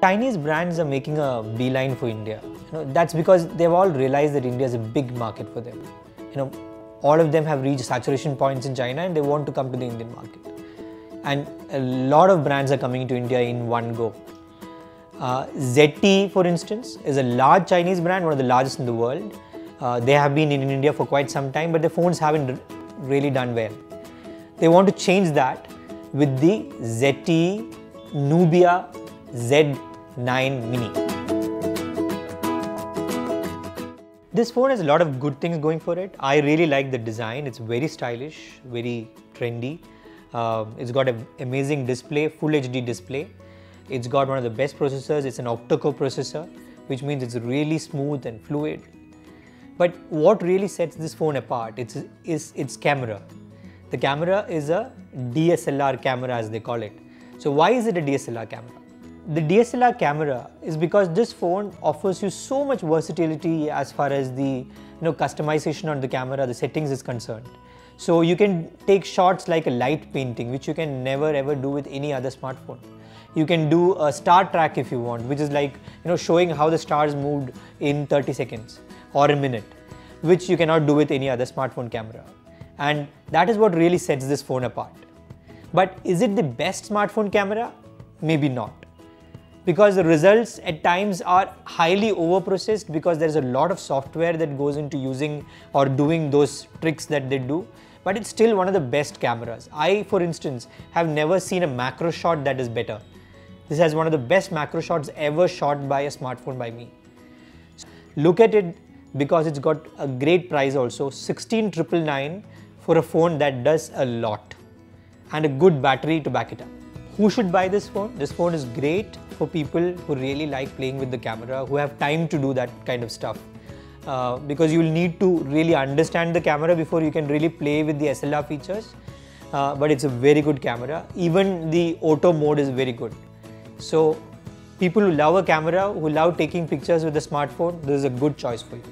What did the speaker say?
Chinese brands are making a beeline for India. That's because they've all realized that India is a big market for them. All of them have reached saturation points in China and they want to come to the Indian market. And a lot of brands are coming to India in one go. ZTE, for instance, is a large Chinese brand, one of the largest in the world. They have been in India for quite some time, but their phones haven't really done well. They want to change that with the ZTE Nubia Z9 Mini. This phone has a lot of good things going for it. I really like the design. It's very stylish, very trendy. It's got an amazing display, full HD display. It's got one of the best processors. It's an octa-core processor, which means it's really smooth and fluid. But what really sets this phone apart is its camera. The camera is a DSLR camera, as they call it. So why is it a DSLR camera? The DSLR camera is because this phone offers you so much versatility as far as the customization on the camera, the settings is concerned. So you can take shots like a light painting, which you can never ever do with any other smartphone. You can do a star track if you want, which is like showing how the stars moved in 30 seconds or a minute, which you cannot do with any other smartphone camera. And that is what really sets this phone apart. But is it the best smartphone camera? Maybe not. Because the results at times are highly overprocessed because there is a lot of software that goes into using or doing those tricks that they do. But it's still one of the best cameras. I, for instance, have never seen a macro shot that is better. This has one of the best macro shots ever shot by a smartphone by me. Look at it because it's got a great price also, 16,999 for a phone that does a lot and a good battery to back it up. Who should buy this phone? This phone is great for people who really like playing with the camera, who have time to do that kind of stuff. Because you'll need to really understand the camera before you can really play with the SLR features. But it's a very good camera. Even the auto mode is very good. So people who love a camera, who love taking pictures with a smartphone, this is a good choice for you.